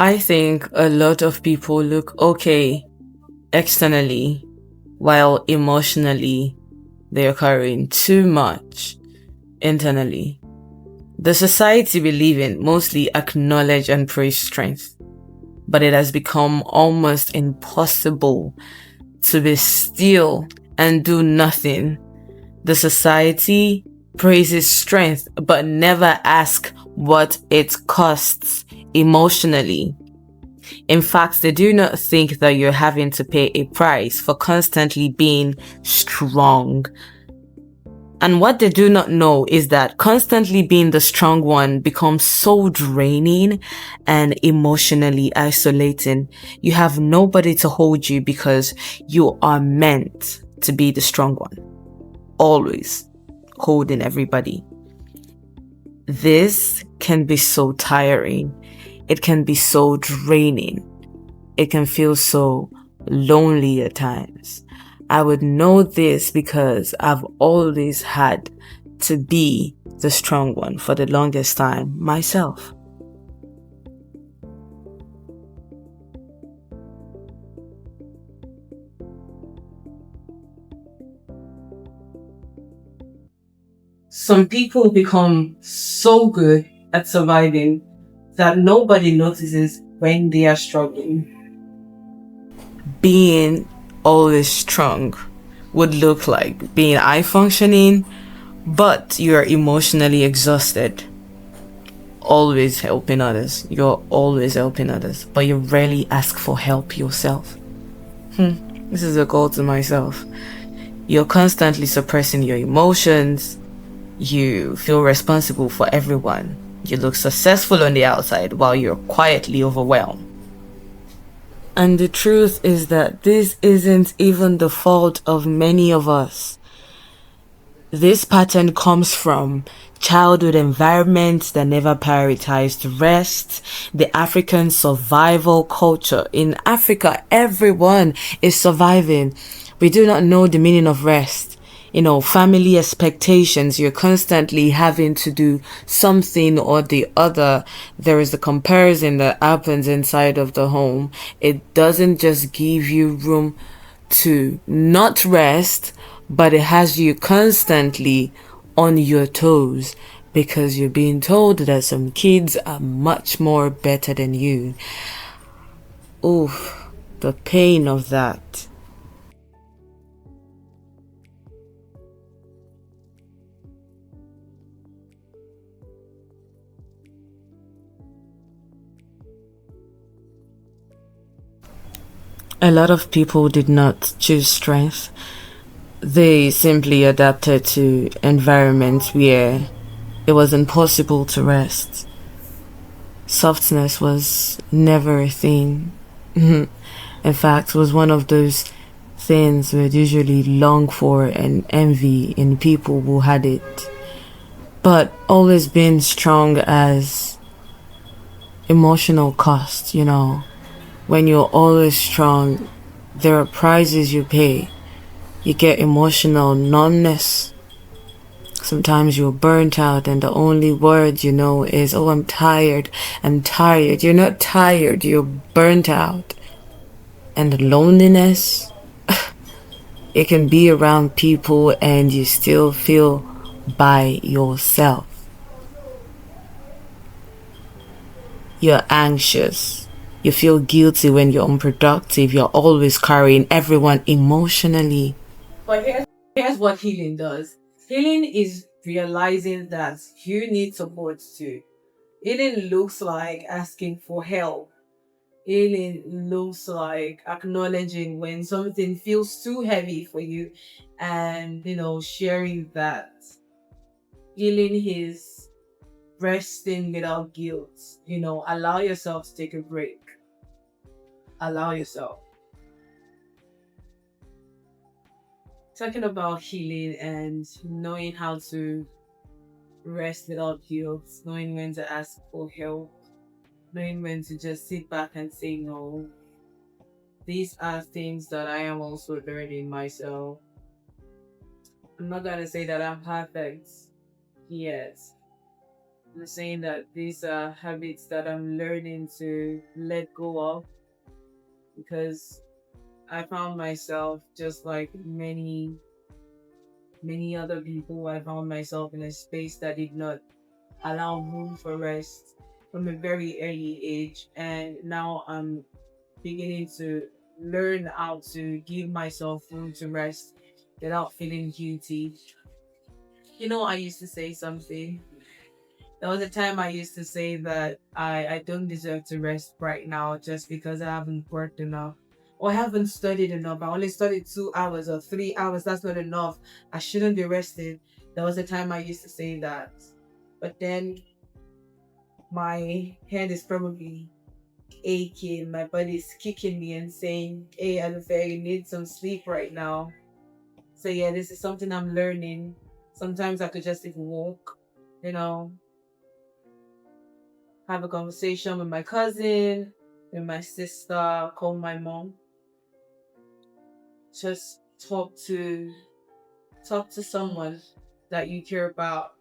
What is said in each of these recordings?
I think a lot of people look okay externally while emotionally they're carrying too much internally. The society we live in mostly acknowledge and praise strength, but it has become almost impossible to be still and do nothing. The society praises strength but never asks what it costs emotionally. In fact, they do not think that you're having to pay a price for constantly being strong. And what they do not know is that constantly being the strong one becomes so draining and emotionally isolating. You have nobody to hold you because you are meant to be the strong one, always holding everybody. This can be so tiring. It can be so draining. It can feel so lonely at times. I would know this because I've always had to be the strong one for the longest time myself. Some people become so good at surviving that nobody notices when they are struggling. Being always strong would look like being high functioning, but you're emotionally exhausted. Always helping others. You're always helping others, but you rarely ask for help yourself. This is a call to myself. You're constantly suppressing your emotions. You feel responsible for everyone. You look successful on the outside while you're quietly overwhelmed. And the truth is that this isn't even the fault of many of us. This pattern comes from childhood environments that never prioritized rest, the African survival culture. In Africa, everyone is surviving. We do not know the meaning of rest. Family expectations, you're constantly having to do something or the other. There is a comparison that happens inside of the home. It doesn't just give you room to not rest, but it has you constantly on your toes because you're being told that some kids are much more better than you. Oof, the pain of that. A lot of people did not choose strength. They simply adapted to environments where it was impossible to rest. Softness was never a thing. In fact, it was one of those things we'd usually long for and envy in people who had it. But always being strong as emotional cost, When you're always strong, there are prices you pay. You get emotional numbness. Sometimes you're burnt out and the only word you know is, oh, I'm tired. I'm tired. You're not tired. You're burnt out. And loneliness, it can be around people and you still feel by yourself. You're anxious. You feel guilty when you're unproductive. You're always carrying everyone emotionally. But here's what healing does. Healing is realizing that you need support too. Healing looks like asking for help. Healing looks like acknowledging when something feels too heavy for you and, sharing that. Healing is resting without guilt. Allow yourself to take a break. Allow yourself. Talking about healing and knowing how to rest without guilt, knowing when to ask for help, knowing when to just sit back and say no. These are things that I am also learning myself. I'm not gonna say that I'm perfect yet, I'm saying that these are habits that I'm learning to let go of, because I found myself just like many other people. I found myself in a space that did not allow room for rest from a very early age, and now I'm beginning to learn how to give myself room to rest without feeling guilty. I used to say something. There was a time I used to say that I don't deserve to rest right now just because I haven't worked enough or I haven't studied enough. I only studied 2 hours or 3 hours. That's not enough. I shouldn't be resting. There was a time I used to say that. But then my head is probably aching, my body is kicking me and saying, "Hey, Alufe, you need some sleep right now." So yeah, this is something I'm learning. Sometimes I could just even walk, you know, have a conversation with my cousin, with my sister, call my mom, just talk to someone that you care about,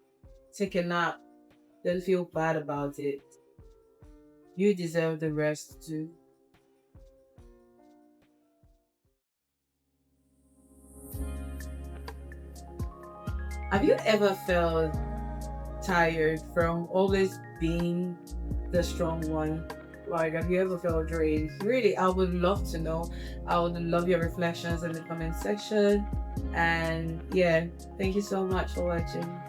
take a nap, don't feel bad about it. You deserve the rest too. Have you ever felt tired from always being the strong one? Like, have you ever felt drained? Really, I would love to know. I would love your reflections in the comment section. And yeah, thank you so much for watching.